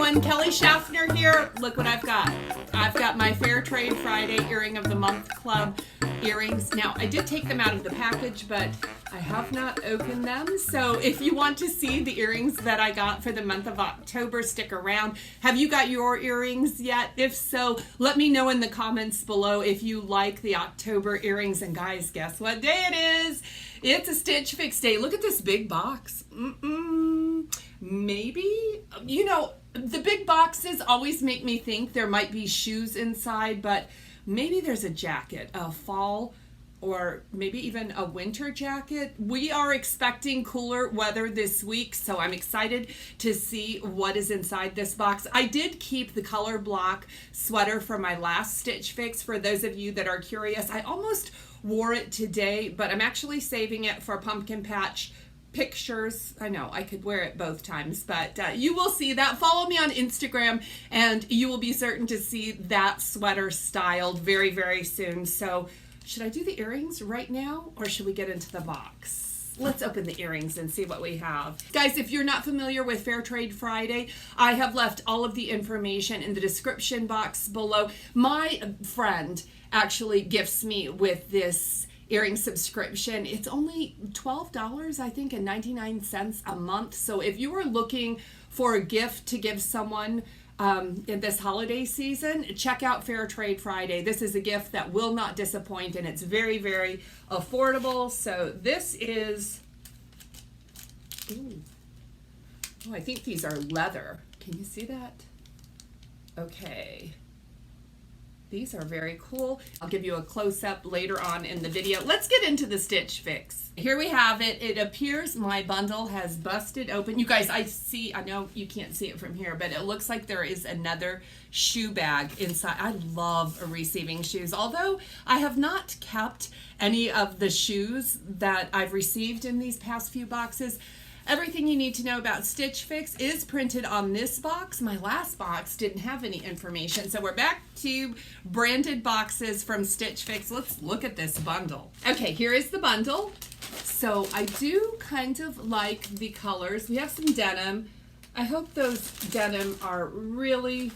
everyone, Kelly Shaffner here. Look what I've got. I've got my Fair Trade Friday Earring of the Month Club earrings. Now, I did take them out of the package, but I have not opened them. So if you want to see the earrings that I got for the month of October, stick around. Have you got your earrings yet? If so, let me know in the comments below if you like the October earrings. And guys, guess what day it is? It's a Stitch Fix day. Look at this big box. Maybe, you know, the big boxes always make me think there might be shoes inside, but maybe there's a jacket, a fall or maybe even a winter jacket. We are expecting cooler weather this week, so I'm excited to see what is inside this box. I did keep the color block sweater from my last Stitch Fix. For those of you that are curious, I almost wore it today, but I'm actually saving it for pumpkin patch pictures. I know I could wear it both times, but you will see that. Follow me on Instagram and you will be certain to see that sweater styled very, very soon. So should I do the earrings right now or should we get into the box? Let's open the earrings and see what we have. Guys, if you're not familiar with Fair Trade Friday, I have left all of the information in the description box below. My friend actually gifts me with this earring subscription. It's only $12, I think, and 99 cents a month. So if you are looking for a gift to give someone in this holiday season, check out Fair Trade Friday. This is a gift that will not disappoint, and it's very, very affordable. So this is, ooh. Oh, I think these are leather. Can you see that? Okay. These are very cool. I'll give you a close-up later on in the video. Let's get into the Stitch Fix. Here we have it. It appears my bundle has busted open. You guys, I know you can't see it from here, but it looks like there is another shoe bag inside. I love receiving shoes, although I have not kept any of the shoes that I've received in these past few boxes. Everything you need to know about Stitch Fix is printed on this box. My last box didn't have any information. So we're back to branded boxes from Stitch Fix. Let's look at this bundle. Okay, here is the bundle. So I do kind of like the colors. We have some denim. I hope those denim are really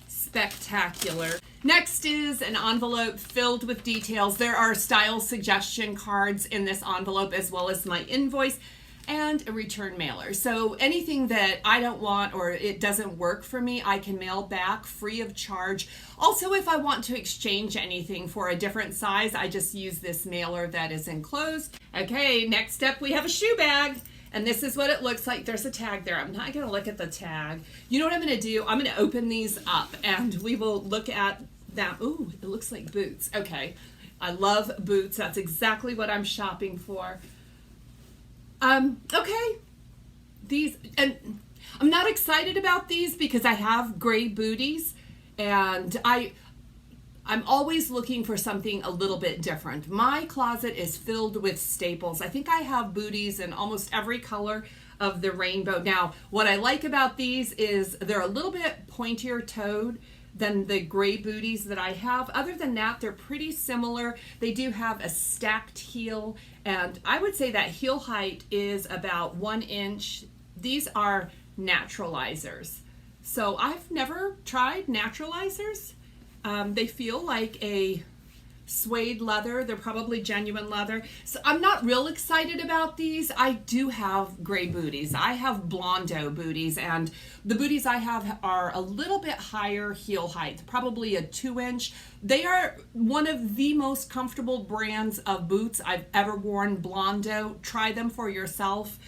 spectacular. Next is an envelope filled with details. There are style suggestion cards in this envelope, as well as my invoice and a return mailer. So anything that I don't want or it doesn't work for me, I can mail back free of charge. Also, if I want to exchange anything for a different size, I just use this mailer that is enclosed. Okay, next up we have a shoe bag. And this is what it looks like. There's a tag there. I'm not gonna look at the tag. You know what I'm gonna do? I'm gonna open these up and we will look at that. Ooh, it looks like boots. Okay, I love boots. That's exactly what I'm shopping for. Okay, these, and I'm not excited about these because I have gray booties and I'm always looking for something a little bit different. My closet is filled with staples. I think I have booties in almost every color of the rainbow. Now, what I like about these is they're a little bit pointier toed than the gray booties that I have. Other than that, they're pretty similar. They do have a stacked heel, and I would say that heel height is about 1 inch. These are Naturalizers. So I've never tried Naturalizers. They feel like a suede leather. They're probably genuine leather. So I'm not real excited about these. I do have gray booties. I have Blondo booties, and the booties I have are a little bit higher heel height, probably a 2 inch. They are one of the most comfortable brands of boots I've ever worn. Blondo. Try them for yourself.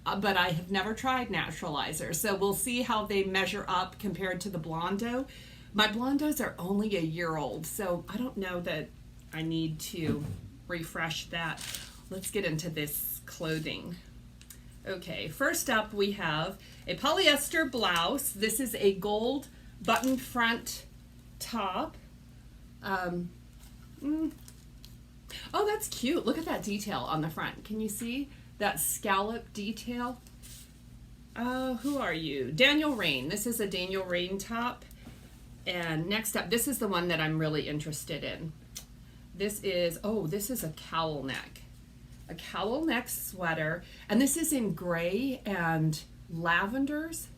But I have never tried Naturalizer. So we'll see how they measure up compared to the Blondo. My Blondos are only a year old, so I don't know that I need to refresh that. Let's get into this clothing. Okay, first up we have a polyester blouse. This is a gold button front top. Oh, that's cute. Look at that detail on the front. Can you see that scallop detail? Who are you? Daniel Rainn. This is a Daniel Rainn top. And next up, this is the one that I'm really interested in. This is, oh, this is a cowl neck. A cowl neck sweater. And this is in gray and lavenders.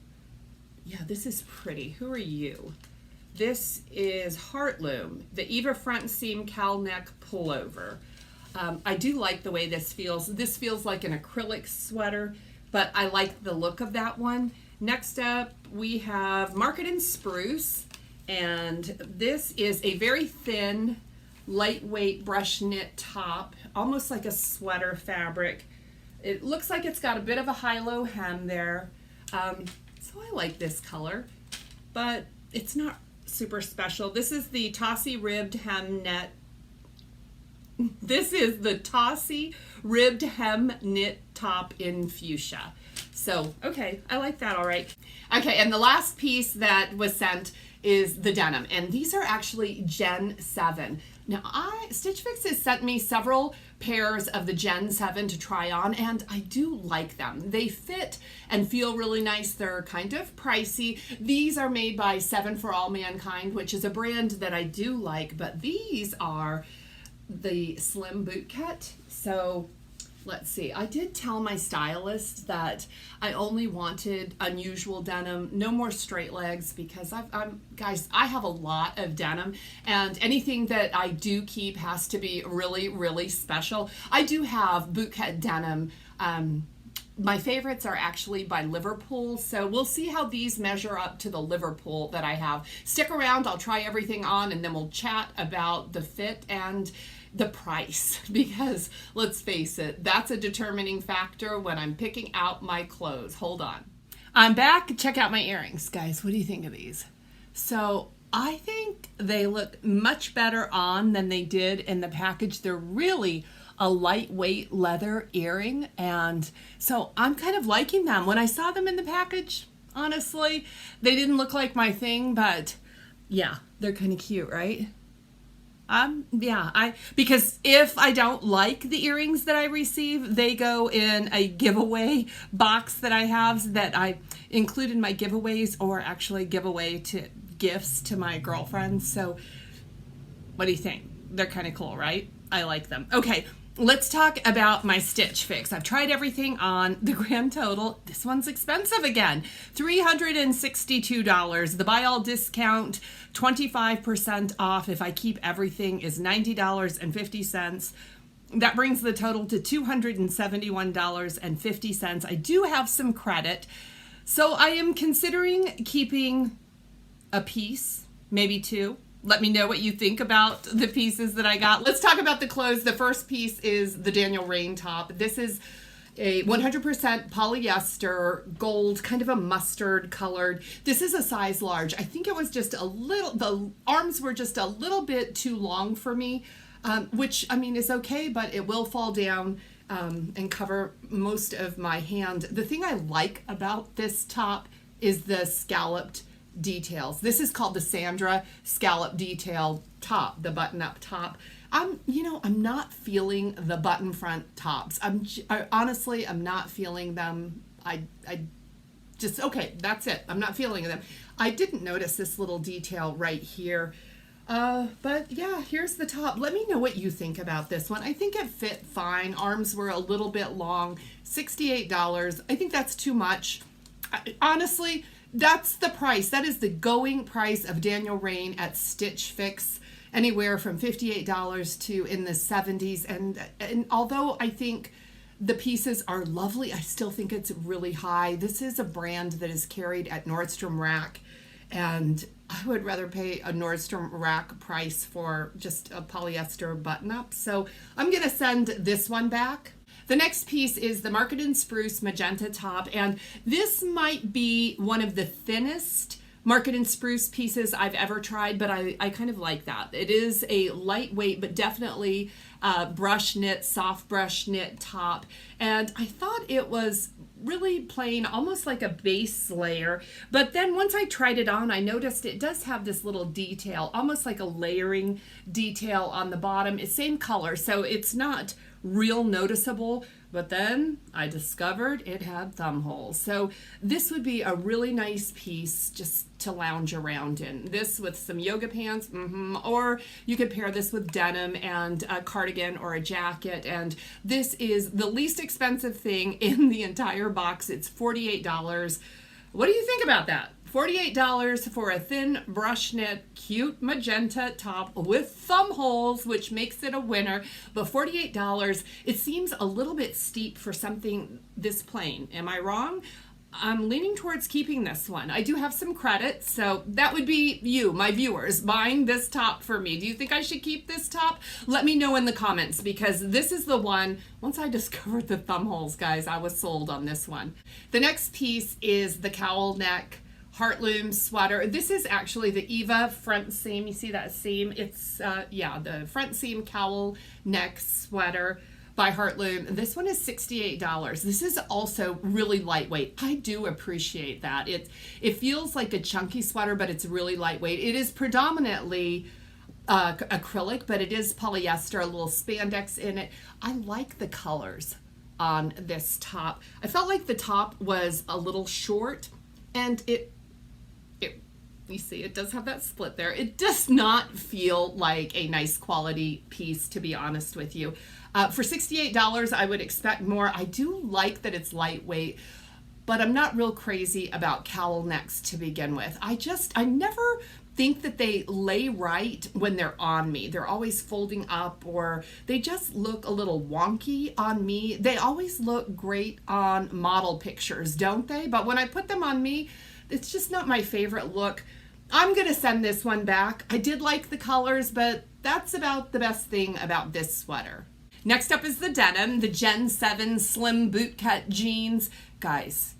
Yeah, this is pretty. Who are you? This is Heartloom, the Eva front seam cowl neck pullover. I do like the way this feels. This feels like an acrylic sweater, but I like the look of that one. Next up, we have Markey Spruce, and this is a very thin, lightweight brush knit top, almost like a sweater fabric. It looks like it's got a bit of a high-low hem there. So I like this color, but it's not super special. This is the Tossy ribbed hem net. This is the Tossy ribbed hem knit top in fuchsia. So, okay, I like that all right. Okay, and the last piece that was sent is the denim, and these are actually Gen 7. Now, Stitch Fix has sent me several pairs of the Gen 7 to try on, and I do like them. They fit and feel really nice. They're kind of pricey. These are made by 7 for All Mankind, which is a brand that I do like, but these are the slim boot cut. So let's see. I did tell my stylist that I only wanted unusual denim, no more straight legs, because guys, I have a lot of denim, and anything that I do keep has to be really, really special. I do have boot cut denim. My favorites are actually by Liverpool, so we'll see how these measure up to the Liverpool that I have. Stick around, I'll try everything on, and then we'll chat about the fit and the price, because let's face it, that's a determining factor when I'm picking out my clothes. Hold on. I'm back. Check out my earrings. Guys, what do you think of these? So I think they look much better on than they did in the package. They're really a lightweight leather earring, and so I'm kind of liking them. When I saw them in the package, honestly, they didn't look like my thing, but yeah, they're kind of cute, right? Because if I don't like the earrings that I receive, they go in a giveaway box that I have that I include in my giveaways, or actually give away to gifts to my girlfriends. So what do you think? They're kind of cool, right? I like them. Okay, let's talk about my Stitch Fix. I've tried everything on. The grand total, this one's expensive again, $362. The buy all discount, 25% off if I keep everything, is $90.50. That brings the total to $271.50. I do have some credit, so I am considering keeping a piece, maybe two. Let me know what you think about the pieces that I got. Let's talk about the clothes. The first piece is the Daniel Rainn top. This is a 100% polyester, gold, kind of a mustard colored. This is a size large. I think it was just a little, the arms were just a little bit too long for me, which I mean is okay, but it will fall down and cover most of my hand. The thing I like about this top is the scalloped details. This is called the Sandra scallop detail top, the button up top. I'm not feeling the button front tops. Honestly, I'm not feeling them. I just, okay, that's it. I'm not feeling them. I didn't notice this little detail right here. But yeah, here's the top. Let me know what you think about this one. I think it fit fine. Arms were a little bit long. $68. I think that's too much. Honestly, that's the price. That is the going price of Daniel Rainn at Stitch Fix. Anywhere from $58 to in the 70s. And although I think the pieces are lovely, I still think it's really high. This is a brand that is carried at Nordstrom Rack, and I would rather pay a Nordstrom Rack price for just a polyester button-up. So I'm going to send this one back. The next piece is the Markey Spruce magenta top, and this might be one of the thinnest Markey Spruce pieces I've ever tried, but I kind of like that. It is a lightweight, but definitely brush knit, soft brush knit top, and I thought it was really plain, almost like a base layer, but then once I tried it on, I noticed it does have this little detail, almost like a layering detail on the bottom. It's same color, so it's not real noticeable, but then I discovered it had thumb holes. So this would be a really nice piece just to lounge around in. This with some yoga pants, or you could pair this with denim and a cardigan or a jacket. And this is the least expensive thing in the entire box. It's $48. What do you think about that? $48 for a thin brush knit, cute magenta top with thumb holes, which makes it a winner. But $48, it seems a little bit steep for something this plain. Am I wrong? I'm leaning towards keeping this one. I do have some credits, so that would be you, my viewers, buying this top for me. Do you think I should keep this top? Let me know in the comments, because this is the one, once I discovered the thumb holes, guys, I was sold on this one. The next piece is the cowl neck Heartloom sweater. This is actually the Eva front seam. You see that seam? It's, yeah, the front seam cowl neck sweater by Heartloom. This one is $68. This is also really lightweight. I do appreciate that. It feels like a chunky sweater, but it's really lightweight. It is predominantly acrylic, but it is polyester, a little spandex in it. I like the colors on this top. I felt like the top was a little short, and you see, it does have that split there. It does not feel like a nice quality piece, to be honest with you. For $68, I would expect more. I do like that it's lightweight, but I'm not real crazy about cowl necks to begin with. I never think that they lay right when they're on me. They're always folding up, or they just look a little wonky on me. They always look great on model pictures, don't they? But when I put them on me, it's just not my favorite look. I'm gonna send this one back. I did like the colors, but that's about the best thing about this sweater. Next up is the denim, the Gen 7 slim bootcut jeans. Guys,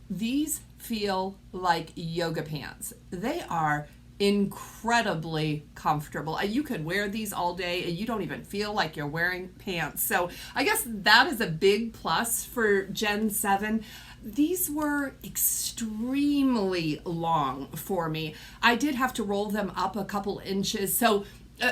these feel like yoga pants. They are incredibly comfortable. You could wear these all day and you don't even feel like you're wearing pants. So I guess that is a big plus for Gen 7. These were extremely long for me. I did have to roll them up a couple inches. So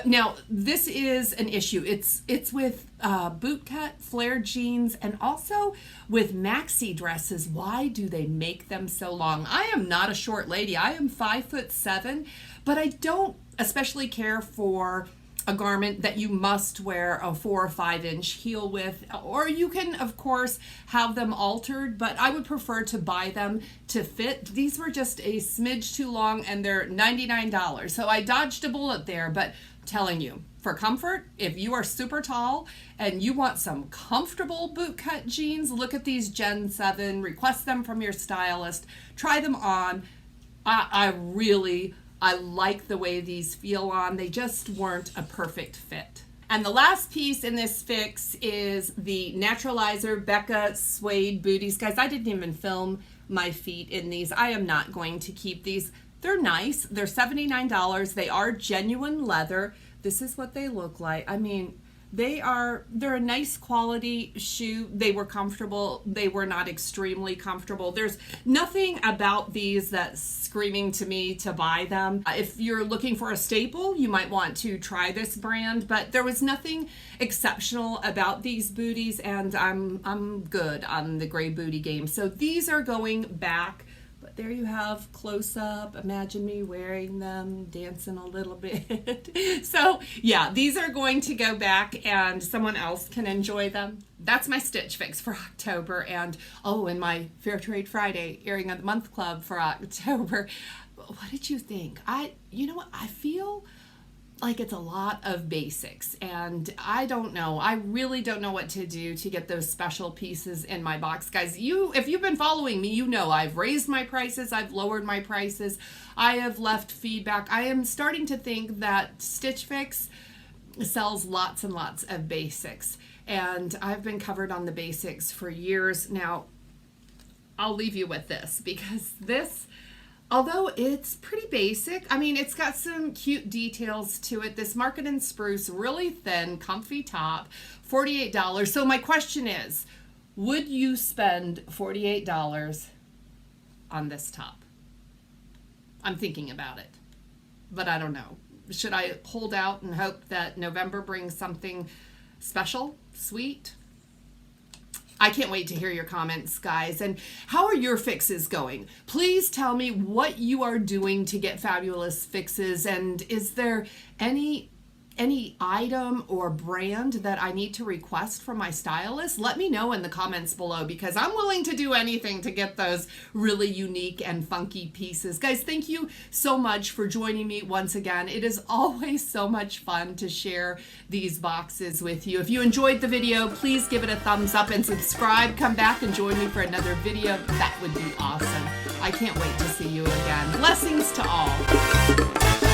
now this is an issue. It's with bootcut flared jeans and also with maxi dresses. Why do they make them so long? I am not a short lady. I am 5'7", but I don't especially care for a garment that you must wear a 4 or 5 inch heel with, or you can of course have them altered, but I would prefer to buy them to fit. These were just a smidge too long and they're $99. So I dodged a bullet there, but I'm telling you, for comfort, if you are super tall and you want some comfortable bootcut jeans, look at these Gen 7, request them from your stylist, try them on. I like the way these feel on. They just weren't a perfect fit. And the last piece in this fix is the Naturalizer Becca suede booties. Guys, I didn't even film my feet in these. I am not going to keep these. They're nice. They're $79. They are genuine leather. This is what they look like. I mean, they're a nice quality shoe. They were comfortable. They were not extremely comfortable. There's nothing about these that's screaming to me to buy them. If you're looking for a staple, you might want to try this brand, but there was nothing exceptional about these booties, and I'm good on the gray booty game. So these are going back. But there you have close up. Imagine me wearing them, dancing a little bit. So yeah, these are going to go back and someone else can enjoy them. That's my Stitch Fix for October. And oh, and my Fair Trade Friday Earring of the Month Club for October. What did you think? You know what? I feel like it's a lot of basics, and I don't know. I really don't know what to do to get those special pieces in my box. Guys, if you've been following me, you know I've raised my prices, I've lowered my prices, I have left feedback. I am starting to think that Stitch Fix sells lots and lots of basics, and I've been covered on the basics for years now. I'll leave you with this, because this, although it's pretty basic, I mean, it's got some cute details to it. This Markey Spruce, really thin, comfy top, $48. So my question is, would you spend $48 on this top? I'm thinking about it, but I don't know. Should I hold out and hope that November brings something special, sweet? I can't wait to hear your comments, guys. And how are your fixes going? Please tell me what you are doing to get fabulous fixes. And is there any any item or brand that I need to request from my stylist, let me know in the comments below, because I'm willing to do anything to get those really unique and funky pieces. Guys, thank you so much for joining me once again. It is always so much fun to share these boxes with you. If you enjoyed the video, please give it a thumbs up and subscribe. Come back and join me for another video. That would be awesome. I can't wait to see you again. Blessings to all.